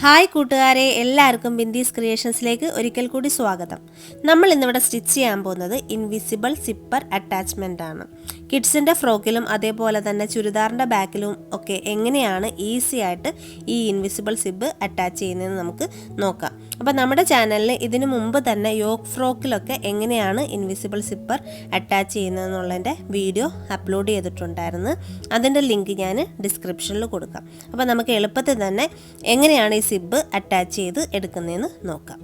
Hi കൂട്ടുകാരെ, എല്ലാവർക്കും ബിന്ദീസ് ക്രിയേഷൻസിലേക്ക് ഒരിക്കൽ കൂടി സ്വാഗതം. നമ്മൾ ഇന്നിവിടെ സ്റ്റിച്ച് ചെയ്യാൻ പോകുന്നത് ഇൻവിസിബിൾ സിപ്പർ അറ്റാച്ച്മെൻ്റ് ആണ്. കിഡ്സിൻ്റെ ഫ്രോക്കിലും അതേപോലെ തന്നെ ചുരിദാറിൻ്റെ ബാക്കിലും ഒക്കെ എങ്ങനെയാണ് ഈസി ആയിട്ട് ഈ ഇൻവിസിബിൾ സിബ് അറ്റാച്ച് ചെയ്യുന്നതെന്ന് നമുക്ക് നോക്കാം. അപ്പോൾ നമ്മുടെ ചാനലിൽ ഇതിനു മുമ്പ് തന്നെ യോക്ക് ഫ്രോക്കിലൊക്കെ എങ്ങനെയാണ് ഇൻവിസിബിൾ സിപ്പർ അറ്റാച്ച് ചെയ്യുന്നതെന്നുള്ളതിൻ്റെ വീഡിയോ അപ്ലോഡ് ചെയ്തിട്ടുണ്ടായിരുന്നു. അതിൻ്റെ ലിങ്ക് ഞാൻ ഡിസ്ക്രിപ്ഷനിൽ കൊടുക്കാം. അപ്പോൾ നമുക്ക് എളുപ്പത്തിൽ തന്നെ എങ്ങനെയാണ് ഈ സിബ് അറ്റാച്ച് ചെയ്ത് എടുക്കുന്നതെന്ന് നോക്കാം.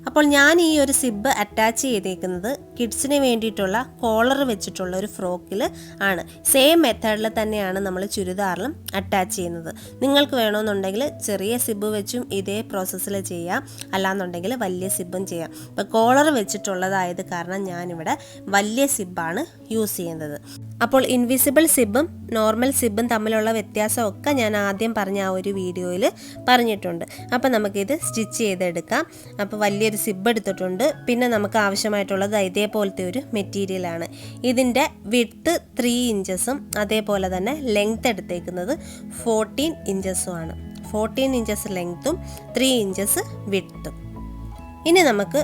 അപ്പോൾ ഞാൻ ഈ ഒരു സിബ് അറ്റാച്ച് ചെയ്തേക്കുന്നത് കിഡ്സിന് വേണ്ടിയിട്ടുള്ള കോളർ വെച്ചിട്ടുള്ള ഒരു ഫ്രോക്കിൽ ആണ്. സെയിം മെത്തേഡിൽ തന്നെയാണ് നമ്മൾ ചുരിദാറിലും അറ്റാച്ച് ചെയ്യുന്നത്. നിങ്ങൾക്ക് വേണമെന്നുണ്ടെങ്കിൽ ചെറിയ സിബ് വെച്ചും ഇതേ പ്രോസസ്സിൽ ചെയ്യാം, അല്ലാന്നുണ്ടെങ്കിൽ വലിയ സിബും ചെയ്യാം. ഇപ്പോൾ കോളർ വെച്ചിട്ടുള്ളതായത് കാരണം ഞാനിവിടെ വലിയ സിബാണ് യൂസ് ചെയ്യുന്നത്. അപ്പോൾ ഇൻവിസിബിൾ സിബും നോർമൽ സിബും തമ്മിലുള്ള വ്യത്യാസമൊക്കെ ഞാൻ ആദ്യം പറഞ്ഞ ആ ഒരു വീഡിയോയിൽ പറഞ്ഞിട്ടുണ്ട്. അപ്പോൾ നമുക്കിത് സ്റ്റിച്ച് ചെയ്തെടുക്കാം. അപ്പോൾ വലിയൊരു സിബ് എടുത്തിട്ടുണ്ട്. പിന്നെ നമുക്ക് ആവശ്യമായിട്ടുള്ളത് ഇതേപോലത്തെ ഒരു മെറ്റീരിയലാണ്. ഇതിൻ്റെ വിഡ്ത്ത് 3 ഇഞ്ചസും അതേപോലെ തന്നെ ലെങ്ത്ത് എടുത്തേക്കുന്നത് 14 ഇഞ്ചസുമാണ്. 14 ഇഞ്ചസ് ലെങ്ത്തും 3 ഇഞ്ചസ് വിഡ്ത്തും. ഇനി നമുക്ക്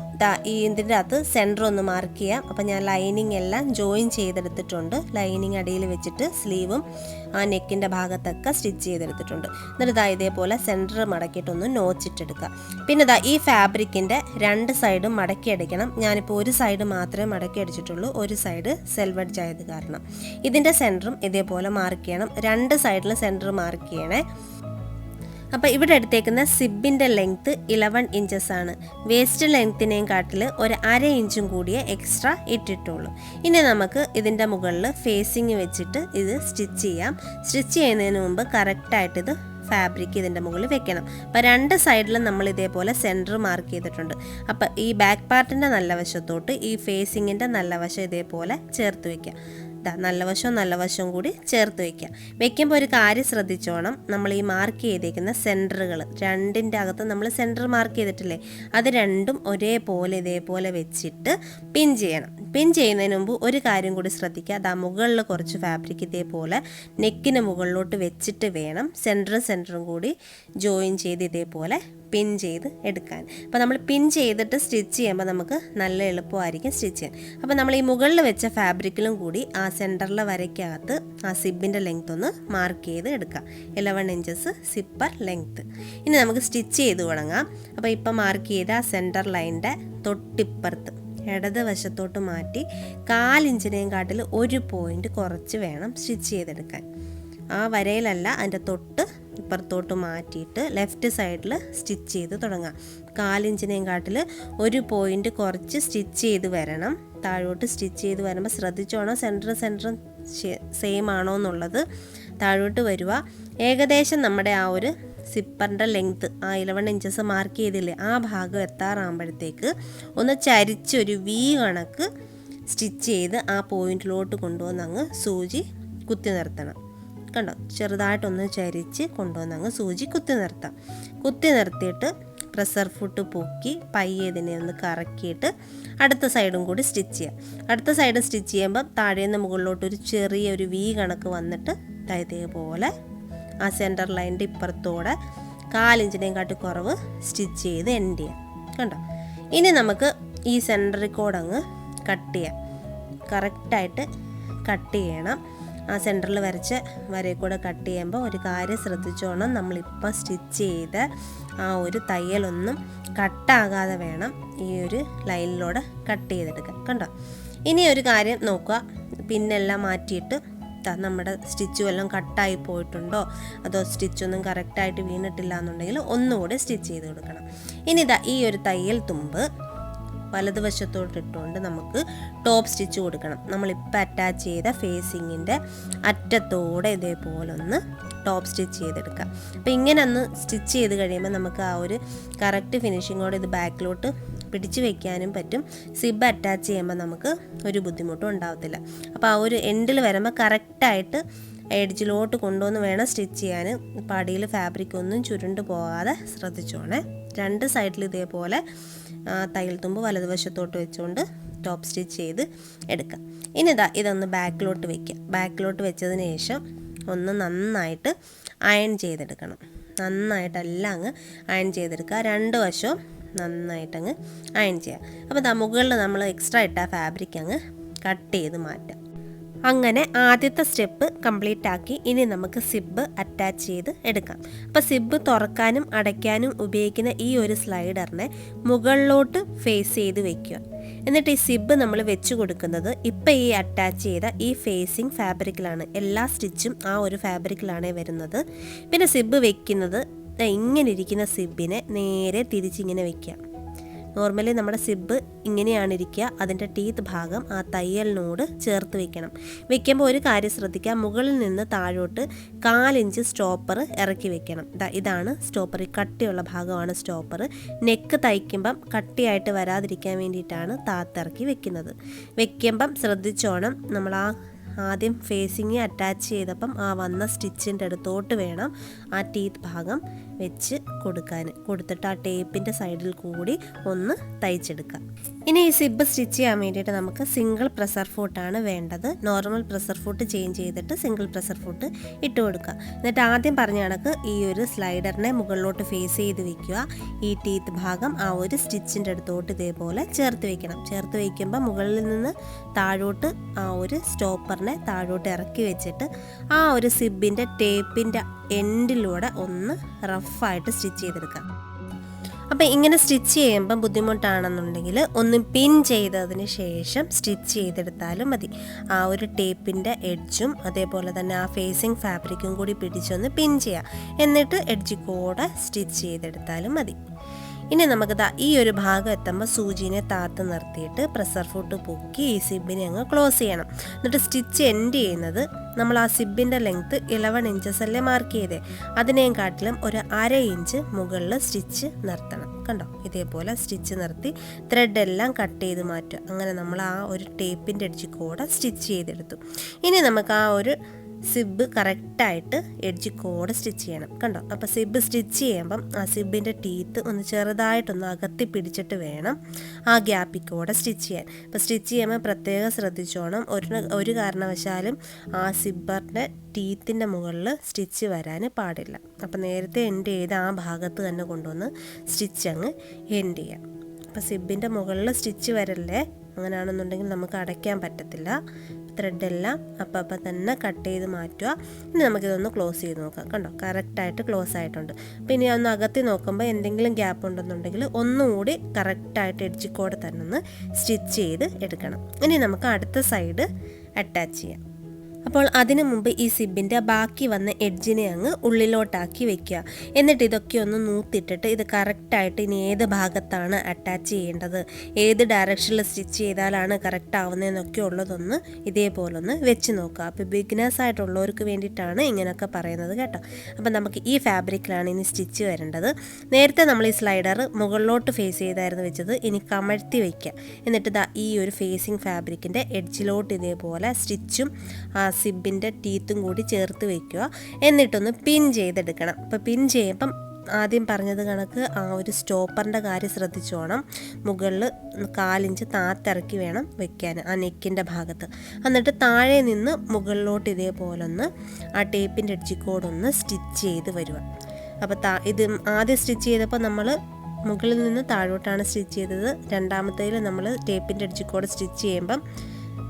ഈ ഇതിൻ്റെ അകത്ത് സെൻറ്റർ ഒന്ന് മാർക്ക് ചെയ്യാം. അപ്പോൾ ഞാൻ ലൈനിങ് എല്ലാം ജോയിൻ ചെയ്തെടുത്തിട്ടുണ്ട്. ലൈനിങ് അടിയിൽ വെച്ചിട്ട് സ്ലീവും ആ നെക്കിൻ്റെ ഭാഗത്തൊക്കെ സ്റ്റിച്ച് ചെയ്തെടുത്തിട്ടുണ്ട്. എന്നിട്ട് ഇതേപോലെ സെൻറ്റർ മടക്കിയിട്ടൊന്ന് നോച്ചിട്ടെടുക്കുക. പിന്നെ ഈ ഫാബ്രിക്കിൻ്റെ 2 സൈഡും മടക്കി അടിക്കണം. ഞാനിപ്പോൾ ഒരു സൈഡ് മാത്രമേ മടക്കി അടിച്ചിട്ടുള്ളൂ, ഒരു സൈഡ് സെൽവെഡ്ജ് ആയത് കാരണം. ഇതിൻ്റെ സെൻറ്ററും ഇതേപോലെ മാർക്ക് ചെയ്യണം. 2 സൈഡിലും സെൻറ്റർ മാർക്ക് ചെയ്യണേ. അപ്പോൾ ഇവിടെ എടുത്തേക്കുന്ന സിബിൻ്റെ ലെങ്ത്ത് 11 ഇഞ്ചസ് ആണ്. വേസ്റ്റ് ലെങ്ത്തിനെയും കാട്ടിൽ ഒരു 1/2 ഇഞ്ചും കൂടിയേ എക്സ്ട്രാ ഇട്ടിട്ടുള്ളൂ. ഇനി നമുക്ക് ഇതിൻ്റെ മുകളിൽ ഫേസിങ് വെച്ചിട്ട് ഇത് സ്റ്റിച്ച് ചെയ്യാം. സ്റ്റിച്ച് ചെയ്യുന്നതിന് മുമ്പ് കറക്റ്റായിട്ട് ഇത് ഫാബ്രിക് ഇതിൻ്റെ മുകളിൽ വെക്കണം. അപ്പോൾ 2 സൈഡിലും നമ്മൾ ഇതേപോലെ സെൻറ്റർ മാർക്ക് ചെയ്തിട്ടുണ്ട്. അപ്പോൾ ഈ ബാക്ക് പാർട്ടിൻ്റെ നല്ല വശത്തോട്ട് ഈ ഫേസിങ്ങിൻ്റെ നല്ല വശം ഇതേപോലെ ചേർത്ത് വയ്ക്കാം. നല്ല വശവും കൂടി ചേർത്ത് വയ്ക്കാം. വെക്കുമ്പോൾ ഒരു കാര്യം ശ്രദ്ധിച്ചോണം, നമ്മൾ ഈ മാർക്ക് ചെയ്തേക്കുന്ന സെൻറ്ററുകൾ 2ൻ്റെ അകത്ത് നമ്മൾ സെൻറ്റർ മാർക്ക് ചെയ്തിട്ടില്ലേ, അത് രണ്ടും ഒരേപോലെ ഇതേപോലെ വെച്ചിട്ട് പിൻ ചെയ്യണം. പിൻ ചെയ്യുന്നതിന് മുമ്പ് ഒരു കാര്യം കൂടി ശ്രദ്ധിക്കുക, മുകളിൽ കുറച്ച് ഫാബ്രിക് ഇതേപോലെ നെക്കിന് മുകളിലോട്ട് വെച്ചിട്ട് വേണം സെൻറ്ററും കൂടി ജോയിൻ ചെയ്ത് ഇതേപോലെ പിൻ ചെയ്ത് എടുക്കാൻ. അപ്പോൾ നമ്മൾ പിൻ ചെയ്തിട്ട് സ്റ്റിച്ച് ചെയ്യുമ്പോൾ നമുക്ക് നല്ല എളുപ്പമായിരിക്കും സ്റ്റിച്ച് ചെയ്യാൻ. അപ്പോൾ നമ്മൾ ഈ മുകളിൽ വെച്ച ഫാബ്രിക്കിലും കൂടി ആ സെൻറ്ററിലെ വരയ്ക്കകത്ത് ആ സിബിൻ്റെ ലെങ്ത് ഒന്ന് മാർക്ക് ചെയ്ത് എടുക്കാം. 11 ഇഞ്ചസ് സിപ്പർ ലെങ്ത്ത്. ഇനി നമുക്ക് സ്റ്റിച്ച് ചെയ്ത് തുടങ്ങാം. അപ്പോൾ ഇപ്പം മാർക്ക് ചെയ്ത ആ സെൻറ്റർ ലൈനിൻ്റെ തൊട്ടിപ്പുറത്ത് ഇടത് വശത്തോട്ട് മാറ്റി 4 ഇഞ്ചിനെയും കാട്ടിൽ 1 പോയിൻറ്റ് കുറച്ച് വേണം സ്റ്റിച്ച് ചെയ്തെടുക്കാൻ. ആ വരയിലല്ല, അതിൻ്റെ തൊട്ട് ഇപ്പുറത്തോട്ട് മാറ്റിയിട്ട് ലെഫ്റ്റ് സൈഡിൽ സ്റ്റിച്ച് ചെയ്ത് തുടങ്ങാം. 4 ഇഞ്ചിനെയും കാട്ടിൽ 1 പോയിൻറ്റ് കുറച്ച് സ്റ്റിച്ച് ചെയ്ത് വരണം. താഴോട്ട് സ്റ്റിച്ച് ചെയ്ത് വരുമ്പോൾ ശ്രദ്ധിച്ചോണം സെൻറ്ററും സെയിം ആണോ എന്നുള്ളത്. താഴോട്ട് വരിക. ഏകദേശം നമ്മുടെ ആ ഒരു സിപ്പറിൻ്റെ ലെങ്ത്ത് ആ 11 ഇഞ്ചസ് മാർക്ക് ചെയ്തില്ലേ, ആ ഭാഗം എത്താറാകുമ്പോഴത്തേക്ക് ഒന്ന് ചരിച്ചൊരു വി കണക്ക് സ്റ്റിച്ച് ചെയ്ത് ആ പോയിൻറ്റിലോട്ട് കൊണ്ടുവന്ന് അങ്ങ് സൂചി കുത്തി നിർത്തണം. കണ്ടോ, ചെറുതായിട്ടൊന്ന് ചരിച്ച് കൊണ്ടുവന്ന് അങ്ങ് സൂചി കുത്തി നിർത്താം. കുത്തി നിർത്തിയിട്ട് പ്രസർ ഫുട്ട് പൊക്കി പയ്യെ ഇതിനെ ഒന്ന് കറക്കിയിട്ട് അടുത്ത സൈഡും കൂടി സ്റ്റിച്ച് ചെയ്യാം. അടുത്ത സൈഡ് സ്റ്റിച്ച് ചെയ്യുമ്പോൾ താഴേന്ന് മുകളിലോട്ട് ഒരു ചെറിയൊരു വി കണക്ക് വന്നിട്ട് ഇതേപോലെ ആ സെൻറ്റർ ലൈനിൻ്റെ ഇപ്പുറത്തോടെ 4 ഇഞ്ചിനെയും കാട്ടി കുറവ് സ്റ്റിച്ച് ചെയ്ത് എൻഡ് ചെയ്യാം. കണ്ടോ, ഇനി നമുക്ക് ഈ സെൻറ്ററിൽ കൂടെ അങ്ങ് കട്ട് ചെയ്യാം. കറക്റ്റായിട്ട് കട്ട് ചെയ്യണം. ആ സെൻറ്ററിൽ വരച്ച വരയിൽ കൂടെ കട്ട് ചെയ്യുമ്പോൾ ഒരു കാര്യം ശ്രദ്ധിച്ചോണം, നമ്മളിപ്പോൾ സ്റ്റിച്ച് ചെയ്ത് ആ ഒരു തയ്യലൊന്നും കട്ടാകാതെ വേണം ഈ ഒരു ലൈനിലൂടെ കട്ട് ചെയ്തെടുക്കാൻ. കണ്ടോ, ഇനി ഒരു കാര്യം നോക്കുക, പിന്നെല്ലാം മാറ്റിയിട്ട് നമ്മുടെ സ്റ്റിച്ച് വല്ലതും കട്ടായി പോയിട്ടുണ്ടോ, അതോ സ്റ്റിച്ചൊന്നും കറക്റ്റായിട്ട് വീണിട്ടില്ല എന്നുണ്ടെങ്കിൽ ഒന്നുകൂടെ സ്റ്റിച്ച് ചെയ്ത് കൊടുക്കണം. ഇനി ഈ ഒരു തയ്യൽ തുമ്പ് വലതുവശത്തോട്ട് ഇട്ടുകൊണ്ട് നമുക്ക് ടോപ്പ് സ്റ്റിച്ച് കൊടുക്കണം. നമ്മളിപ്പോൾ അറ്റാച്ച് ചെയ്ത ഫേസിങ്ങിൻ്റെ അറ്റത്തോടെ ഇതേപോലെ ഒന്ന് ടോപ്പ് സ്റ്റിച്ച് ചെയ്തെടുക്കാം. അപ്പോൾ ഇങ്ങനെ ഒന്ന് സ്റ്റിച്ച് ചെയ്ത് കഴിയുമ്പോൾ നമുക്ക് ആ ഒരു കറക്റ്റ് ഫിനിഷിങ്ങോടെ ഇത് ബാക്കിലോട്ട് പിടിച്ച് വയ്ക്കാനും പറ്റും. സിബ് അറ്റാച്ച് ചെയ്യുമ്പോൾ നമുക്ക് ഒരു ബുദ്ധിമുട്ടും ഉണ്ടാവത്തില്ല. അപ്പോൾ ആ ഒരു എൻഡിൽ വരുമ്പോൾ കറക്റ്റായിട്ട് എഡ്ജിലോട്ട് കൊണ്ടുവന്ന് വേണം സ്റ്റിച്ച് ചെയ്യാൻ. ഇപ്പോൾ അടിയിൽ ഫാബ്രിക് ഒന്നും ചുരുണ്ട് പോകാതെ ശ്രദ്ധിച്ചോണേ. 2 സൈഡിൽ ഇതേപോലെ തയ്യൽ തുമ്പ് വലതുവശത്തോട്ട് വെച്ചുകൊണ്ട് ടോപ്പ് സ്റ്റിച്ച് ചെയ്ത് എടുക്കാം. ഇനി ഇതൊന്ന് ബാക്കിലോട്ട് വയ്ക്കുക. ബാക്കിലോട്ട് വെച്ചതിന് ശേഷം ഒന്ന് നന്നായിട്ട് അയൺ ചെയ്തെടുക്കണം. നന്നായിട്ടെല്ലാം അങ്ങ് അയൺ ചെയ്തെടുക്കുക. രണ്ട് വശവും നന്നായിട്ടങ്ങ് അയൺ ചെയ്യുക. അപ്പോൾ മുകളിൽ നമ്മൾ എക്സ്ട്രാ ഇട്ട ഫാബ്രിക് അങ്ങ് കട്ട് ചെയ്ത് മാറ്റാം. അങ്ങനെ ആദ്യത്തെ സ്റ്റെപ്പ് കംപ്ലീറ്റ് ആക്കി ഇനി നമുക്ക് സിബ് അറ്റാച്ച് ചെയ്ത് എടുക്കാം. അപ്പോൾ സിബ് തുറക്കാനും അടയ്ക്കാനും ഉപയോഗിക്കുന്ന ഈ ഒരു സ്ലൈഡറിനെ മുകളിലോട്ട് ഫേസ് ചെയ്ത് വെക്കുക. എന്നിട്ട് ഈ സിബ് നമ്മൾ വെച്ച് കൊടുക്കുന്നത് ഇപ്പം ഈ അറ്റാച്ച് ചെയ്ത ഈ ഫേസിങ് ഫാബ്രിക്കിലാണ്. എല്ലാ സ്റ്റിച്ചും ആ ഒരു ഫാബ്രിക്കിലാണ് വരുന്നത്. പിന്നെ സിബ് വെക്കുന്നത് ഇങ്ങനെ ഇരിക്കുന്ന സിബിനെ നേരെ തിരിച്ചിങ്ങനെ വെക്കുക. നോർമലി നമ്മുടെ സിബ് ഇങ്ങനെയാണ് ഇരിക്കുക. അതിൻ്റെ ടീത്ത് ഭാഗം ആ തയ്യലിനോട് ചേർത്ത് വെക്കണം. വെക്കുമ്പോൾ ഒരു കാര്യം ശ്രദ്ധിക്കുക, മുകളിൽ നിന്ന് താഴോട്ട് 1/4 ഇഞ്ച് സ്റ്റോപ്പർ ഇറക്കി വെക്കണം. ഇതാണ് സ്റ്റോപ്പർ, ഈ കട്ടിയുള്ള ഭാഗമാണ് സ്റ്റോപ്പർ. നെക്ക് തയ്ക്കുമ്പം കട്ടിയായിട്ട് വരാതിരിക്കാൻ വേണ്ടിയിട്ടാണ് താത്തിറക്കി വെക്കുന്നത്. വെക്കുമ്പം ശ്രദ്ധിച്ചോണം, നമ്മൾ ആദ്യം ഫേസിങ് അറ്റാച്ച് ചെയ്തപ്പം ആ വന്ന സ്റ്റിച്ചിൻ്റെ അടുത്തോട്ട് വേണം ആ ടീത്ത് ഭാഗം വെച്ച് കൊടുത്തിട്ട് ആ ടേപ്പിൻ്റെ സൈഡിൽ കൂടി ഒന്ന് തയ്ച്ചെടുക്കാം. ഇനി ഈ സിബ് സ്റ്റിച്ച് ചെയ്യാൻ വേണ്ടിയിട്ട് നമുക്ക് സിംഗിൾ പ്രഷർ ഫൂട്ടാണ് വേണ്ടത്. നോർമൽ പ്രഷർ ഫൂട്ട് ചേഞ്ച് ചെയ്തിട്ട് സിംഗിൾ പ്രഷർ ഫൂട്ട് ഇട്ട് കൊടുക്കുക. എന്നിട്ട് ആദ്യം പറഞ്ഞ കണക്ക് ഈ ഒരു സ്ലൈഡറിനെ മുകളിലോട്ട് ഫേസ് ചെയ്ത് വെക്കുക. ഈ ടീത്ത് ഭാഗം ആ ഒരു സ്റ്റിച്ചിൻ്റെ അടുത്തോട്ട് ഇതേപോലെ ചേർത്ത് വെക്കണം. ചേർത്ത് വയ്ക്കുമ്പോൾ മുകളിൽ നിന്ന് താഴോട്ട് ആ ഒരു സ്റ്റോപ്പറിനെ താഴോട്ട് ഇറക്കി വെച്ചിട്ട് ആ ഒരു സിബിൻ്റെ ടേപ്പിൻ്റെ എൻഡിലൂടെ ഒന്ന് റഫായിട്ട് സ്റ്റിച്ച് ചെയ്തെടുക്കാം. അപ്പോൾ ഇങ്ങനെ സ്റ്റിച്ച് ചെയ്യുമ്പം ബുദ്ധിമുട്ടാണെന്നുണ്ടെങ്കിൽ ഒന്ന് പിൻ ചെയ്തതിന് ശേഷം സ്റ്റിച്ച് ചെയ്തെടുത്താലും മതി. ആ ഒരു ടേപ്പിൻ്റെ എഡ്ജും അതേപോലെ തന്നെ ആ ഫേസിങ് ഫാബ്രിക്കും കൂടി പിടിച്ചൊന്ന് പിൻ ചെയ്യാം. എന്നിട്ട് എഡ്ജ് കൂടെ സ്റ്റിച്ച് ചെയ്തെടുത്താലും മതി. ഇനി നമുക്ക് ഈ ഒരു ഭാഗം എത്തുമ്പോൾ സൂചിനെ താത്ത് നിർത്തിയിട്ട് പ്രഷർ ഫൂട്ട് പൊക്കി ഈ സിബിനെ അങ്ങ് ക്ലോസ് ചെയ്യണം. എന്നിട്ട് സ്റ്റിച്ച് എൻഡ് ചെയ്യുന്നത് നമ്മൾ ആ സിബിൻ്റെ ലെങ്ത്ത് 11 ഇഞ്ചസ് അല്ലേ മാർക്ക് ചെയ്തേ, അതിനേയും കാട്ടിലും ഒരു 1/2 ഇഞ്ച് മുകളിൽ സ്റ്റിച്ച് നിർത്തണം. കണ്ടോ, ഇതേപോലെ സ്റ്റിച്ച് നിർത്തി ത്രെഡ് എല്ലാം കട്ട് ചെയ്ത് മാറ്റുക. അങ്ങനെ നമ്മൾ ആ ഒരു ടേപ്പിൻ്റെ എഡ്ജ് കൂടെ സ്റ്റിച്ച് ചെയ്തെടുത്തു. ഇനി നമുക്ക് ആ ഒരു സിബ് കറക്റ്റായിട്ട് എഡ്ജ് കോഡ് സ്റ്റിച്ച് ചെയ്യണം. കണ്ടോ, അപ്പോൾ സിബ് സ്റ്റിച്ച് ചെയ്യുമ്പം ആ സിബിൻ്റെ ടീത്ത് ഒന്ന് ചെറുതായിട്ടൊന്ന് അകത്തി പിടിച്ചിട്ട് വേണം ആ ഗ്യാപ്പിൽ കൂടെ സ്റ്റിച്ച് ചെയ്യാൻ. അപ്പോൾ സ്റ്റിച്ച് ചെയ്യുമ്പോൾ പ്രത്യേകം ശ്രദ്ധിച്ചോണം, ഒരു കാരണവശാലും ആ സിബറിൻ്റെ ടീത്തിൻ്റെ മുകളിൽ സ്റ്റിച്ച് വരാൻ പാടില്ല. അപ്പോൾ നേരത്തെ എൻഡ് ചെയ്ത് ആ ഭാഗത്ത് തന്നെ കൊണ്ടുവന്ന് സ്റ്റിച്ച് അങ്ങ് എൻഡ് ചെയ്യാം. അപ്പോൾ സിബിൻ്റെ മുകളിൽ സ്റ്റിച്ച് വരല്ലേ, അങ്ങനെയാണെന്നുണ്ടെങ്കിൽ നമുക്ക് അടയ്ക്കാൻ പറ്റത്തില്ല. ത്രെഡെല്ലാം അപ്പം തന്നെ കട്ട് ചെയ്ത് മാറ്റുക. ഇനി നമുക്കിതൊന്ന് ക്ലോസ് ചെയ്ത് നോക്കാം. കണ്ടോ, കറക്റ്റായിട്ട് ക്ലോസ് ആയിട്ടുണ്ട്. പിന്നെ ഒന്ന് അകത്തി നോക്കുമ്പോൾ എന്തെങ്കിലും ഗ്യാപ്പ് ഉണ്ടെന്നുണ്ടെങ്കിൽ ഒന്നുകൂടി കറക്റ്റായിട്ട് എഡ്ജ് കോഡ് തന്നെ ഒന്ന് സ്റ്റിച്ച് ചെയ്ത് എടുക്കണം. ഇനി നമുക്ക് അടുത്ത സൈഡ് അറ്റാച്ച് ചെയ്യാം. അപ്പോൾ അതിനു മുമ്പ് ഈ സിബിൻ്റെ ബാക്കി വന്ന എഡ്ജിനെ അങ്ങ് ഉള്ളിലോട്ടാക്കി വെക്കുക. എന്നിട്ട് ഇതൊക്കെ ഒന്ന് നൂത്തിട്ടിട്ട് ഇത് കറക്റ്റായിട്ട് ഇനി ഏത് ഭാഗത്താണ് അറ്റാച്ച് ചെയ്യേണ്ടത്, ഏത് ഡയറക്ഷനിൽ സ്റ്റിച്ച് ചെയ്താലാണ് കറക്റ്റ് ആവുന്നതെന്നൊക്കെ ഉള്ളതൊന്ന് ഇതേപോലെ ഒന്ന് വെച്ച് നോക്കുക. അപ്പോൾ ബിഗിനേഴ്സ് ആയിട്ടുള്ളവർക്ക് വേണ്ടിയിട്ടാണ് ഇങ്ങനെയൊക്കെ പറയുന്നത് കേട്ടോ. അപ്പോൾ നമുക്ക് ഈ ഫാബ്രിക്കിലാണ് ഇനി സ്റ്റിച്ച് വരേണ്ടത്. നേരത്തെ നമ്മൾ ഈ സ്ലൈഡർ മുകളിലോട്ട് ഫേസ് ചെയ്തായിരുന്നു വെച്ചത്, ഇനി കമഴ്ത്തി വയ്ക്കുക. എന്നിട്ട് ഈ ഒരു ഫേസിങ് ഫാബ്രിക്കിൻ്റെ എഡ്ജിലോട്ട് ഇതേപോലെ സ്റ്റിച്ചും സിബിൻ്റെ ടീത്തും കൂടി ചേർത്ത് വയ്ക്കുക. എന്നിട്ടൊന്ന് പിൻ ചെയ്തെടുക്കണം. അപ്പോൾ പിൻ ചെയ്യുമ്പം ആദ്യം പറഞ്ഞത് കണക്ക് ആ ഒരു സ്റ്റോപ്പറിൻ്റെ കാര്യം ശ്രദ്ധിച്ചോണം. മുകളിൽ 1/4 ഇഞ്ച് താത്തിറക്കി വേണം വെക്കാൻ ആ നെക്കിൻ്റെ ഭാഗത്ത്. എന്നിട്ട് താഴെ നിന്ന് മുകളിലോട്ട് ഇതേപോലെ ഒന്ന് ആ ടേപ്പിൻ്റെ എഡ്ജ് കോഡൊന്ന് സ്റ്റിച്ച് ചെയ്ത് വരിക. അപ്പോൾ ഇത് ആദ്യം സ്റ്റിച്ച് ചെയ്തപ്പോൾ നമ്മൾ മുകളിൽ നിന്ന് താഴോട്ടാണ് സ്റ്റിച്ച് ചെയ്തത്. രണ്ടാമത്തേൽ നമ്മൾ ടേപ്പിൻ്റെ എഡ്ജ് കോഡ് സ്റ്റിച്ച് ചെയ്യുമ്പം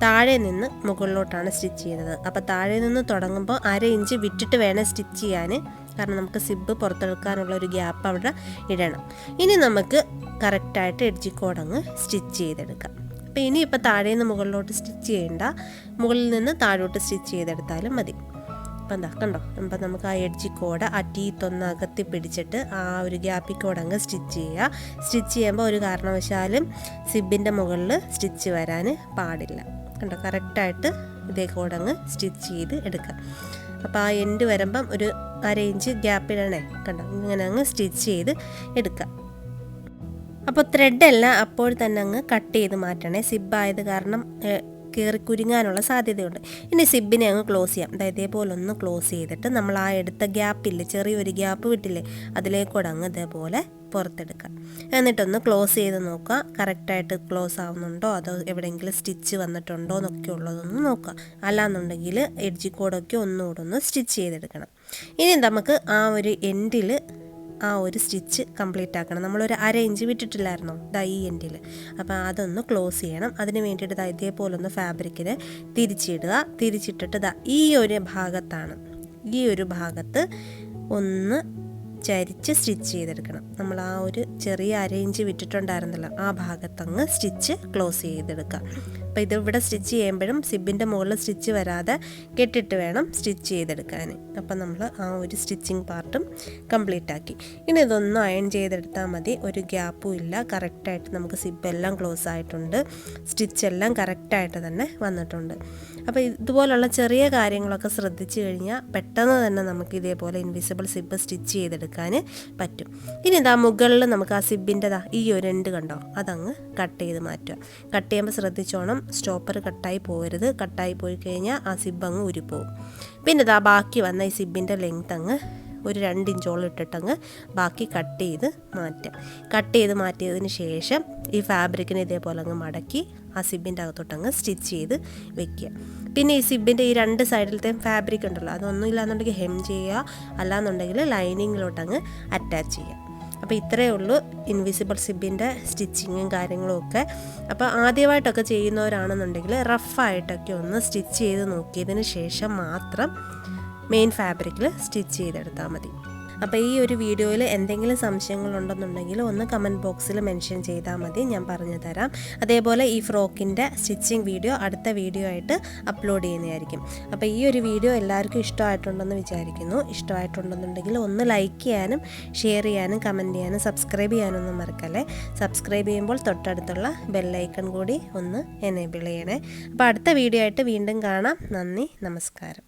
താഴെ നിന്ന് മുകളിലോട്ടാണ് സ്റ്റിച്ച് ചെയ്യുന്നത്. അപ്പോൾ താഴെ നിന്ന് തുടങ്ങുമ്പോൾ 1/2 ഇഞ്ച് വിട്ടിട്ട് വേണം സ്റ്റിച്ച് ചെയ്യാൻ. കാരണം നമുക്ക് സിബ് പുറത്തെടുക്കാനുള്ള ഒരു ഗ്യാപ്പ് അവിടെ ഇടണം. ഇനി നമുക്ക് കറക്റ്റായിട്ട് എഡ്ജ് കോഡ് അങ്ങ് സ്റ്റിച്ച് ചെയ്തെടുക്കാം. അപ്പോൾ ഇനിയിപ്പോൾ താഴെ നിന്ന് മുകളിലോട്ട് സ്റ്റിച്ച് ചെയ്യേണ്ട, മുകളിൽ നിന്ന് താഴോട്ട് സ്റ്റിച്ച് ചെയ്തെടുത്താലും മതി. അപ്പം എന്താ കണ്ടോ, അപ്പം നമുക്ക് ആ എഡ്ജ് കോഡ് ആ ടീത്തൊന്ന് അകത്തി പിടിച്ചിട്ട് ആ ഒരു ഗ്യാപ്പിൽ കോഡ് അങ്ങ് സ്റ്റിച്ച് ചെയ്യുക. സ്റ്റിച്ച് ചെയ്യുമ്പോൾ ഒരു കാരണവശാലും സിബിൻ്റെ മുകളിൽ സ്റ്റിച്ച് വരാൻ പാടില്ല. കണ്ടോ, കറക്റ്റായിട്ട് ഇതേ കോഡങ്ങ് സ്റ്റിച്ച് ചെയ്ത് എടുക്കുക. അപ്പോൾ ആ എൻഡ് വരുമ്പം ഒരു 1/2 ഇഞ്ച് ഗ്യാപ്പിടണേ. കണ്ടോ, ഇങ്ങനെ അങ്ങ് സ്റ്റിച്ച് ചെയ്ത് എടുക്കുക. അപ്പോൾ ത്രെഡെല്ലാം അപ്പോൾ തന്നെ അങ്ങ് കട്ട് ചെയ്ത് മാറ്റണേ. സിബായത് കാരണം കയറി കുരുങ്ങാനുള്ള സാധ്യതയുണ്ട്. ഇനി സിബിനെ അങ്ങ് ക്ലോസ് ചെയ്യാം. ഇതേപോലെ ഒന്ന് ക്ലോസ് ചെയ്തിട്ട് നമ്മൾ ആ എടുത്ത ഗ്യാപ്പില്ലേ, ചെറിയൊരു ഗ്യാപ്പ് വിട്ടില്ലേ, അതിലേക്കൂടെ അങ്ങ് ഇതേപോലെ പുറത്തെടുക്കാം. എന്നിട്ടൊന്ന് ക്ലോസ് ചെയ്ത് നോക്കുക, കറക്റ്റായിട്ട് ക്ലോസ് ആവുന്നുണ്ടോ അതോ എവിടെയെങ്കിലും സ്റ്റിച്ച് വന്നിട്ടുണ്ടോ എന്നൊക്കെ ഉള്ളതൊന്ന് നോക്കുക. അല്ലാന്നുണ്ടെങ്കിൽ എഡ്ജി കോഡൊക്കെ ഒന്നുകൂടെ ഒന്ന് സ്റ്റിച്ച് ചെയ്തെടുക്കണം. ഇനി നമുക്ക് ആ ഒരു എൻഡിൽ ആ ഒരു സ്റ്റിച്ച് കംപ്ലീറ്റ് ആക്കണം. നമ്മളൊരു 1/2 ഇഞ്ച് വിട്ടിട്ടില്ലായിരുന്നോ ഈ എൻഡിൽ, അപ്പോൾ അതൊന്ന് ക്ലോസ് ചെയ്യണം. അതിന് വേണ്ടിയിട്ട് ഇതേപോലെ ഒന്ന് ഫാബ്രിക്കിനെ തിരിച്ചിട്ടിട്ട് ഈ ഒരു ഭാഗത്ത് ഒന്ന് ചരിച്ച് സ്റ്റിച്ച് ചെയ്തെടുക്കണം. നമ്മൾ ആ ഒരു ചെറിയ 1/2 ഇഞ്ച് വിട്ടിട്ടുണ്ടായിരുന്നല്ലോ, ആ ഭാഗത്തങ്ങ് സ്റ്റിച്ച് ക്ലോസ് ചെയ്തെടുക്കുക. അപ്പോൾ ഇതിവിടെ സ്റ്റിച്ച് ചെയ്യുമ്പോഴും സിബിൻ്റെ മുകളിൽ സ്റ്റിച്ച് വരാതെ കെട്ടിട്ട് വേണം സ്റ്റിച്ച് ചെയ്തെടുക്കാൻ. അപ്പം നമ്മൾ ആ ഒരു സ്റ്റിച്ചിങ് പാർട്ടും കംപ്ലീറ്റ് ആക്കി. ഇനി ഇതൊന്ന് അയൺ ചെയ്തെടുത്താൽ മതി. ഒരു ഗ്യാപ്പും ഇല്ല, കറക്റ്റായിട്ട് നമുക്ക് സിബെല്ലാം ക്ലോസ് ആയിട്ടുണ്ട്, സ്റ്റിച്ചെല്ലാം കറക്റ്റായിട്ട് തന്നെ വന്നിട്ടുണ്ട്. അപ്പോൾ ഇതുപോലുള്ള ചെറിയ കാര്യങ്ങളൊക്കെ ശ്രദ്ധിച്ചു കഴിഞ്ഞാൽ പെട്ടെന്ന് തന്നെ നമുക്ക് ഇതേപോലെ ഇൻവിസിബിൾ സിബ് സ്റ്റിച്ച് ചെയ്തെടുക്കാൻ പറ്റും. ഇനി മുകളിൽ നമുക്ക് ആ സിബിൻ്റെ ഈ ഒരു എൻഡ് കണ്ടോ, അതങ്ങ് കട്ട് ചെയ്ത് മാറ്റുക. കട്ട് ചെയ്യുമ്പോൾ ശ്രദ്ധിച്ചോണം, സ്റ്റോപ്പർ കട്ടായി പോകരുത്. കട്ടായി പോയി കഴിഞ്ഞാൽ ആ സിബ് അങ്ങ് ഉരിപ്പോവും. പിന്നെ ബാക്കി വന്ന ഈ സിബിൻ്റെ ലെങ്ത് അങ്ങ് ഒരു 2 ഇഞ്ചോളം ഇട്ടിട്ടങ്ങ് ബാക്കി കട്ട് ചെയ്ത് മാറ്റുക. കട്ട് ചെയ്ത് മാറ്റിയതിന് ശേഷം ഈ ഫാബ്രിക്കിനെ ഇതേപോലെ അങ്ങ് മടക്കി ആ സിബിൻ്റെ അകത്തോട്ടങ്ങ് സ്റ്റിച്ച് ചെയ്ത് വെക്കുക. പിന്നെ ഈ സിബിൻ്റെ ഈ 2 സൈഡിലത്തെ ഫാബ്രിക് ഉണ്ടല്ലോ, അതൊന്നും ഇല്ലാന്നുണ്ടെങ്കിൽ ഹെം ചെയ്യുക, അല്ലാന്നുണ്ടെങ്കിൽ ലൈനിങ്ങിലോട്ടങ്ങ് അറ്റാച്ച് ചെയ്യുക. അപ്പോൾ ഇത്രയേ ഉള്ളൂ ഇൻവിസിബിൾ സിബിൻ്റെ സ്റ്റിച്ചിങ്ങും കാര്യങ്ങളും ഒക്കെ. അപ്പോൾ ആദ്യമായിട്ടൊക്കെ ചെയ്യുന്നവരാണെന്നുണ്ടെങ്കിൽ റഫായിട്ടൊക്കെ ഒന്ന് സ്റ്റിച്ച് ചെയ്ത് നോക്കിയതിന് ശേഷം മാത്രം മെയിൻ ഫാബ്രിക്കിൽ സ്റ്റിച്ച് ചെയ്തെടുത്താൽ മതി. അപ്പോൾ ഈ ഒരു വീഡിയോയിൽ എന്തെങ്കിലും സംശയങ്ങളുണ്ടെന്നുണ്ടെങ്കിൽ ഒന്ന് കമൻറ്റ് ബോക്സിൽ മെൻഷൻ ചെയ്താൽ മതി, ഞാൻ പറഞ്ഞു തരാം. അതേപോലെ ഈ ഫ്രോക്കിൻ്റെ സ്റ്റിച്ചിങ് വീഡിയോ അടുത്ത വീഡിയോ ആയിട്ട് അപ്ലോഡ് ചെയ്യുന്നതായിരിക്കും. അപ്പോൾ ഈ ഒരു വീഡിയോ എല്ലാവർക്കും ഇഷ്ടമായിട്ടുണ്ടെന്ന് വിചാരിക്കുന്നു. ഇഷ്ടമായിട്ടുണ്ടെന്നുണ്ടെങ്കിൽ ഒന്ന് ലൈക്ക് ചെയ്യാനും ഷെയർ ചെയ്യാനും കമൻറ്റ് ചെയ്യാനും സബ്സ്ക്രൈബ് ചെയ്യാനൊന്നും മറക്കല്ലേ. സബ്സ്ക്രൈബ് ചെയ്യുമ്പോൾ തൊട്ടടുത്തുള്ള ബെല്ലൈക്കൺ കൂടി ഒന്ന് എനേബിൾ ചെയ്യണേ. അപ്പോൾ അടുത്ത വീഡിയോ ആയിട്ട് വീണ്ടും കാണാം. നന്ദി, നമസ്കാരം.